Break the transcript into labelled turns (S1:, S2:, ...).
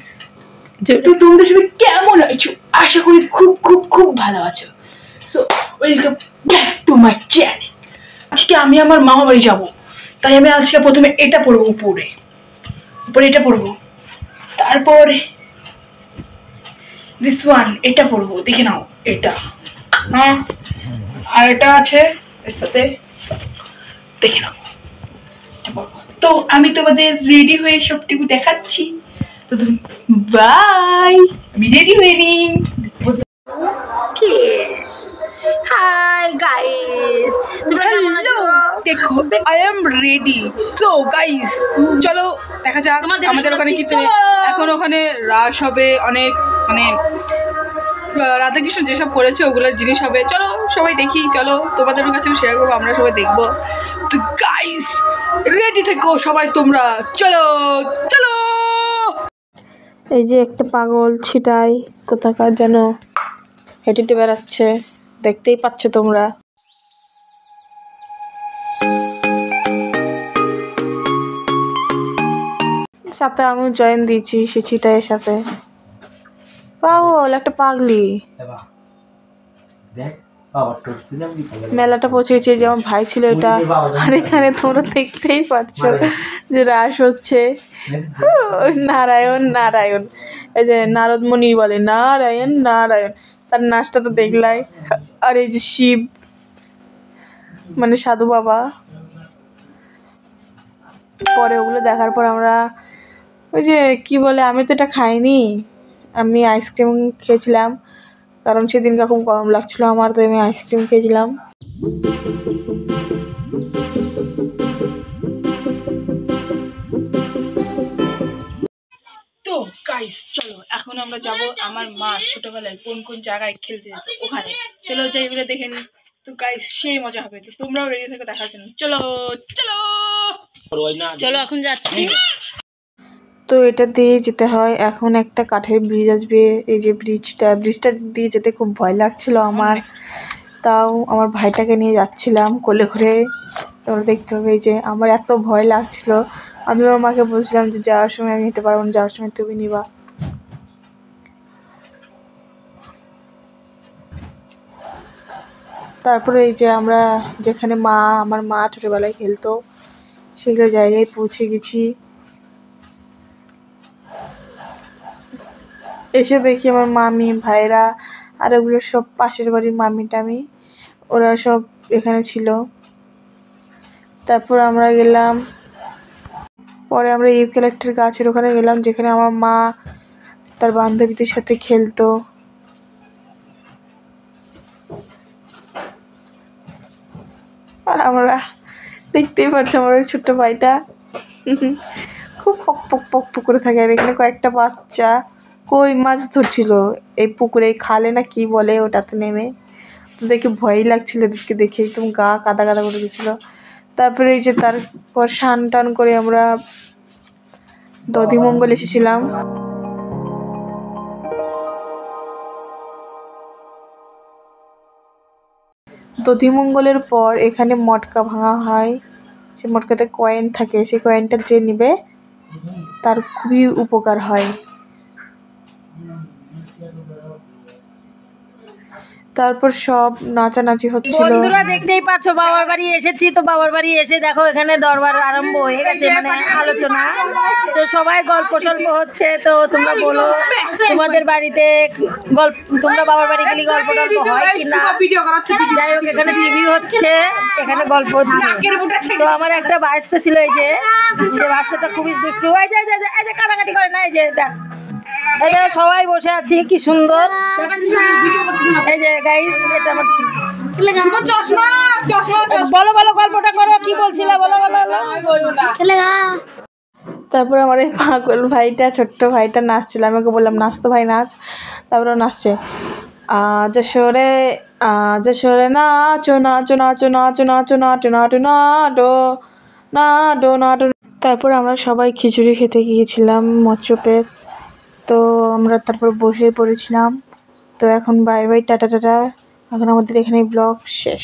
S1: Friends, যেহেতু তোমরা সবাই কেমন আছো, আশা করি খুব খুব খুব ভালো আছো। So welcome back to my channel. আজকে আমি আমার মামা বাড়ি যাবো, তাই আমি আজকে প্রথমে এটা পরবো, উপরে এটা পরবো, তারপর দিস ওয়ান এটা পরবো, দেখে নাও এটা, হ্যাঁ, আর এটা আছে এর সাথে, দেখে নাও। তো আমি তোমাদের রেডি হয়ে সবটুকু দেখাচ্ছি। তো তুমি বাই, আমি রেডি হয়ে নি।
S2: হাই গাইস,
S1: দেখো আই এম রেডি। তো গাইস চলো দেখা যাক আমাদের ওখানে কি চলে। এখন ওখানে রাস হবে, অনেক মানে রাধাকৃষ্ণ যেসব করেছে ওগুলোর জিনিস হবে। চলো সবাই দেখি, চলো তোমাদের কাছেও শেয়ার করবো, আমরা সবাই দেখবো। তো গাইস রেডি থেকো সবাই তোমরা, চলো চলো।
S2: এই যে একটা পাগল ছিটাই কোথাকার যেন হেঁটে হেঁটে বেড়াচ্ছে, দেখতেই পাচ্ছ তোমরা। সাথে আমি জয়েন দিয়েছি সে ছিটাইয়ের সাথে। পাগল একটা পাগলি। মেলাটা পৌঁছেছে, যে আমার ভাই ছিল এটা, আর এখানে তোমরা দেখতেই পাচ্ছ যে রাস হচ্ছে। নারায়ণ নারায়ণ, এই যে নারদমণি বলে নারায়ণ নারায়ণ, তার নাচটা তো দেখলাই। আর এই যে শিব মানে সাধু বাবা। পরে ওগুলো দেখার পর আমরা ওই যে কি বলে, আমি তো এটা খাইনি, আমি আইসক্রিম খেয়েছিলাম, কারণ সেদিনকে খুব গরম লাগছিল আমার, তো আমি আইসক্রিম খেয়েছিলাম।
S1: তো গাইস চলো এখন আমরা যাব আমার মা ছোটবেলায় কোন কোন জায়গায় খেলতে যেত ওখানে, চলো জায়গাগুলো দেখে নি। তো গাইস সেই মজা হবে, তো তোমরাও রেডি থেকে দেখার জন্য চলো চলো
S2: চলো এখন যাচ্ছি। তো এটা দিয়ে যেতে হয়, এখন একটা কাঠের ব্রিজ আসবে। এই যে ব্রিজটা দিয়ে যেতে খুব ভয় লাগছিল আমার, তাও আমার ভাইটাকে নিয়ে যাচ্ছিলাম কোলে করে। তোমরা দেখতে হবে এই যে আমার এত ভয় লাগছিল, আমি আমার মাকে বলছিলাম যে যাওয়ার সময় আমি নিতে পারবো না, যাওয়ার সময় তুমি নিবা। তারপরে এই যে আমরা যেখানে আমার মা ছোটবেলায় খেলতো সেগুলো জায়গায় পৌঁছে গেছি। এসে দেখি আমার মামি ভাইরা আর ওগুলো সব পাশের বাড়ির মামি টামি, ওরা সব এখানে ছিল। তারপর আমরা গেলাম, পরে আমরা ইউক্যালিপ্টাস গাছের ওখানে গেলাম, যেখানে আমার মা তার বান্ধবীদের সাথে খেলতো। আর আমরা দেখতেই পাচ্ছি আমার ওই ছোট্ট ভাইটা খুব পক পক পক পক করে থাকে। আর এখানে কয়েকটা বাচ্চা কই মাছ ধরছিল এই পুকুরে, খালে না কি বলে ওটাতে নেমে, তো দেখে ভয়ই লাগছিল, দেখে একদম গা কাদা কাদা করে গেছিলো। তারপরে এই যে তারপর স্নান টান করে আমরা দধিমঙ্গল এসেছিলাম। দধিমঙ্গলের পর এখানে মটকা ভাঙা হয়, সে মটকাতে কয়েন থাকে, সেই কয়েনটা যে নিবে তার খুবই উপকার হয়। তারপর সব নাচানাচি হচ্ছিল।
S3: বন্ধুরা দেখতেই পাচ্ছ বাবার বাড়ি এসেছি, তো বাবার বাড়ি এসে দেখো এখানে দরবার আরম্ভ হয়ে গেছে, মানে আলোচনা, তো সবাই গল্প সল্প হচ্ছে। তো তোমরা বলো তোমাদের বাড়িতে তোমরা বাবার বাড়ি গেলে গল্প টল্প হয় কিনা। যাই হোক এখানে টিভি হচ্ছে, এখানে গল্প হচ্ছে। তো আমার একটা বাচ্চা ছিল, এই যে সে বাচ্চাটা খুবই দুষ্টু, এই যে কাটাকাটি করে না, এই যে দেখ এখানে সবাই বসে আছি, কি সুন্দর। এই যে গাইস এটা আমার ছিল। বলো বলো গল্পটা করো, কি বলছিলে বলো বলো।
S2: তারপর আমার এই পাগল ভাইটা, ছোট্ট ভাইটা নাচছিল, আমি ওকে বললাম নাচতো ভাই নাচ, তারপরে নাচছে আজ সরে নাচো নাচো নাচো নাচো নাচো নাচো নাচো নাডো নাডো নাডো। তারপর আমরা সবাই খিচুড়ি খেতে গিয়েছিলাম মৎস্যপেট, তো আমরা তারপর বসে পড়েছিলাম। তো এখন বাই বাই টাটা টাটা, এখন আমাদের এখানে ব্লগ শেষ।